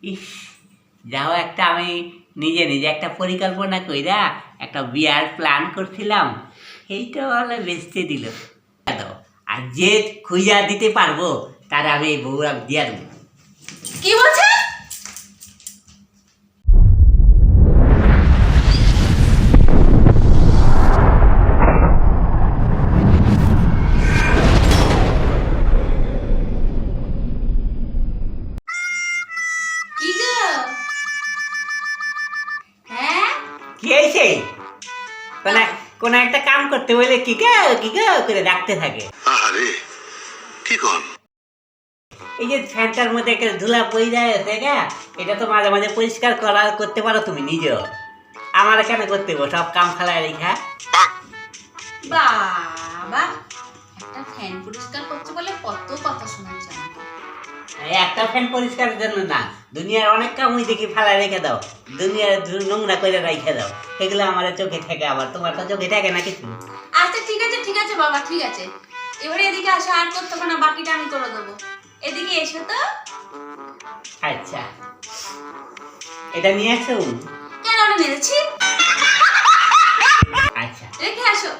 ইস, যাও একটা আমি নিজে নিজে একটা পরিকল্পনা কইরা একটা বিয়ার প্ল্যান করছিলাম, এইটা হলে বেচতে দিল। দাও, আর যে খুঁজা দিতে পারবো তার আমি এই বউরা দিয়া দেবো। কি বলছে? কি গো? হ্যাঁ, কি হয়েছে? কোন একটা কাম করতে বলে কি গো করে ডাকতে থাকে। আরে কি কন? এই যে ফ্যানটার মধ্যে একটা ধুলা পইরা আছে গা, এটা তো মাঝে মাঝে পরিষ্কার করতে পারো তুমি নিজেও। আমার কেন করতে গো সব কাম খালায় রেখা? বাবা, একটা ফ্যান পরিষ্কার করতে বলে কত কথা শোনাচ্ছে আমাকে। এই একটা ফ্যান পরিষ্কারের জন্য না, দুনিয়ার অনেক কাম ওই দেখি ফালা রেখে দাও, দুনিয়ার নোংরা করে রেখে দাও, এগুলো আমার চোখে থাকে। আবার তোমার তো চোখে থাকে না কিছু। আচ্ছা ঠিক আছে বাবা, ঠিক আছে। এবারে এদিকে আসো, আর করতে হবে না, বাকিটা আমি করে দেবো। এদিকে এসো তো। আচ্ছা, এটা নিয়ে আসো। কেন ওটা মেরেছি? আচ্ছা, রেখে আসো।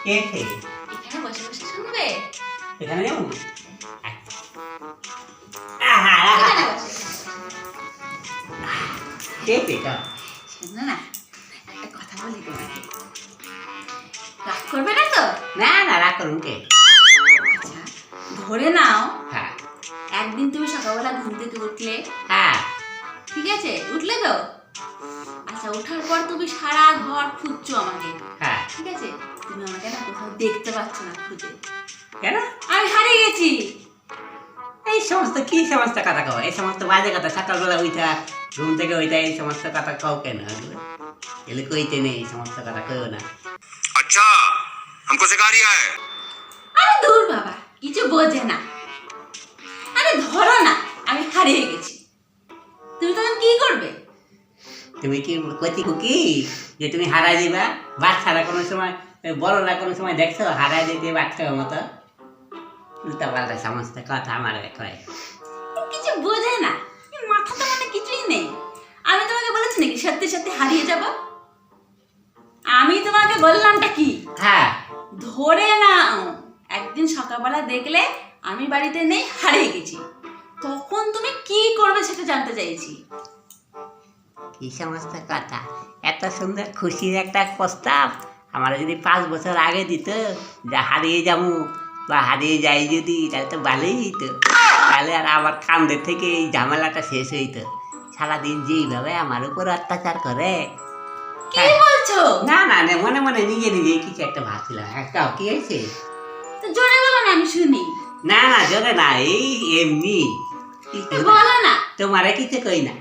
কে কে? এখানে বসে বসে শুনবে। এখানে যাবো? এখানে বসে কে এটা? শোনো না, একটা কথা বলি তোমাকে। রাগ করবে না তো? না না, রাগ করুন কে? আচ্ছা, ধরে নাও হ্যাঁ একদিন তুমি সকালবেলা ঘুম থেকে উঠলে, হ্যাঁ ঠিক আছে? উঠলে তো? আচ্ছা, ওঠার পর তুমি সারা ঘর খুঁজছো আমাকে, হ্যাঁ। ঠিক আছে? তুমি আমাকে না কোথাও দেখতে পাচ্ছ না খুঁজে। কেন? আমি হারিয়ে গেছি। এই সমস্ত কি সমস্ত কথা কও? এই সমস্ত বাজে কথা সকালবেলা উঠা ঘুম থেকে ওইটা এই সমস্ত কথা কও কেন? এগুলো কইতে নেই, এই সমস্ত কথা কইও না। अच्छा हमको सिखा रिया है। আরে দূর বাবা, কিছু বোঝে না। আরে ধরো না, আমি হারিয়ে গেছি। তুমি তখন কি করবে? তুমি কি কচি খুকি যে তুমি হারাই দিবা? বাচ্চারা কোনো সময়, বড়রা কোনো সময় দেখছো হারাই দিতে বাচ্চার মতো? উল্টা পাল্টা সমস্ত কথা আমার কয়। কিছু বোঝে না, এর মাথাতে মানে কিছুই নেই। আমি তোমাকে বলেছি নাকি সত্যি সত্যি হারিয়ে যাব? আমি তোমাকে বললামটা কি? হ্যাঁ, ধরে নাও একদিন সকালবেলা দেখলে আমি বাড়িতে নেই, হারিয়ে গেছি। তখন তুমি কি করবে সেটা জানতে চাইছি। কি সমস্ত কথা? এত সুন্দর খুশির একটা প্রস্তাব আমার যদি 5 বছর আগে দিত, যা হারিয়ে যাবো বা হারিয়ে যাই যদি, তাহলে তো ভালোই হইতো। তাহলে আর আমার কান্দের থেকে এই ঝামেলাটা শেষ হইতো। সারাদিন যেইভাবে আমার উপর অত্যাচার করে। কি বলছো? না না না, মনে মনে নিজে নিজে কিছু একটা ভাবছিলাম। একটা কি হয়েছে? তো জোরে বলো না, আমি শুনি। না না, জোরে না, এই এমনি। তো বলো না, তোমারে কিছু কই না।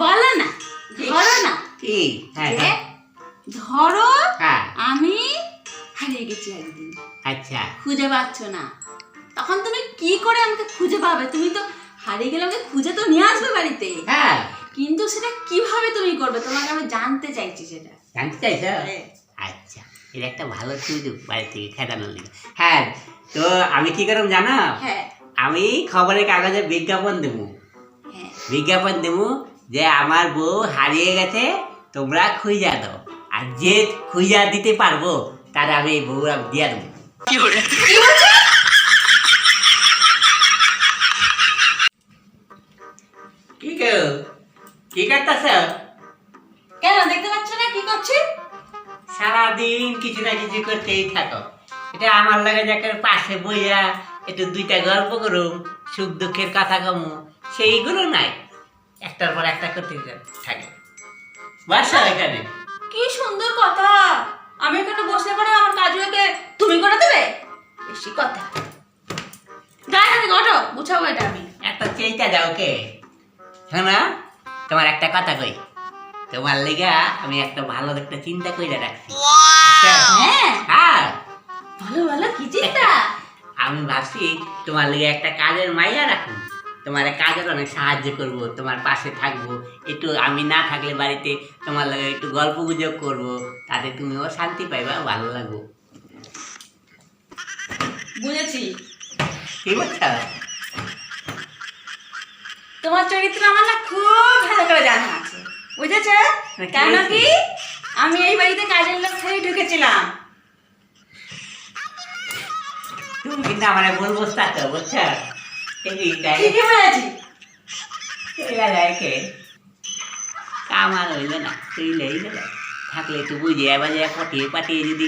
বলো না, ধরো না। কি? হ্যাঁ যে, ধরো হ্যাঁ, আমি হারিয়ে গেছি একদিন, আচ্ছা। খুঁজে পাচ্ছ না। তখন তুমি কি করে আমাকে খুঁজে পাবে? তুমি তো হারিয়ে গেলে আমাকে খুঁজে তো নিয়ে আসবে বাড়িতে, হ্যাঁ, কিন্তু সেটা কিভাবে তুমি করবে? তোমাকে আমি জানতে চাইছি সেটা। জানতে চাইছ? আচ্ছা, এটা একটা ভালো সুযোগ বাড়ি থেকে খেদানোর লিগে। হ্যাঁ, তো আমি কি করব জানো? হ্যাঁ আমি খবরের কাগজে বিজ্ঞাপন দেবো। হ্যাঁ, বিজ্ঞাপন দেবো যে আমার বউ হারিয়ে গেছে, তোমরা খুঁজা দাও, আর যে খুঁজা দিতে পারবো তার আমি এই বউরা দিয়া দেবো। কি বলছো? কি কেউ কি করতেছ? কেন দেখতে পাচ্ছ না কি করছি? সারাদিন কিছু না কিছু করতেই থাকো। এটা আমার লাগে যে একটা পাশে বইয়া একটু 2টা গল্প করুম, সুখ দুঃখের কথা কমু, সেইগুলো নাই। একটার পর একটা করতে থাকে। বাসা এখানে কি সুন্দর কথা। আমি এখানে বসলে পরে আমার কাজগুলোকে তুমি করে দেবে? বেশি কথা। গায়ে হাতে ঘটো, বুঝাবো এটা আমি। একটা চেইটা যাও কে? শোনা, তোমার একটা কথা কই, তোমার লেগা আমি একটা ভালো একটা চিন্তা কইরা রাখছি। হ্যাঁ, হ্যাঁ, ভালো ভালো কি চিন্তা? আমি ভাবছি তোমার লেগে একটা কাজের মাইয়া রাখুন, তোমার কাজের অনেক সাহায্য করব, তোমার পাশে থাকবো, একটু আমি না থাকলে বাড়িতে তোমার লাগে একটু গল্প গুজব করবো, তাতে তুমিও শান্তি পাইবা, ভালো লাগবো। বুঝেছি। কি বলছো? তোমার চরিত্র আমার না খুব ভালো করে জানা আছে, বুঝেছে? কি কেন হয়েছে? কি আমি এই বাড়িতে কাজের লোক হয়ে ঢুকেছিলাম। তুমি কিন্তু আমার বলবো তো বুঝছো? ঠিকই বলেছি। কামাল হইল না, তুইলেই গেল। থাকলে একটু বুঝিয়ে বাজিয়ে পটিয়ে পাঠিয়ে যদি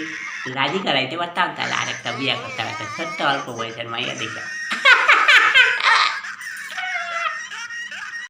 রাজি করাইতে পারতাম, তাহলে আরেকটা বিয়ে করতাম। একটা ছোট্ট অল্প বয়সের মাইয়া দেখে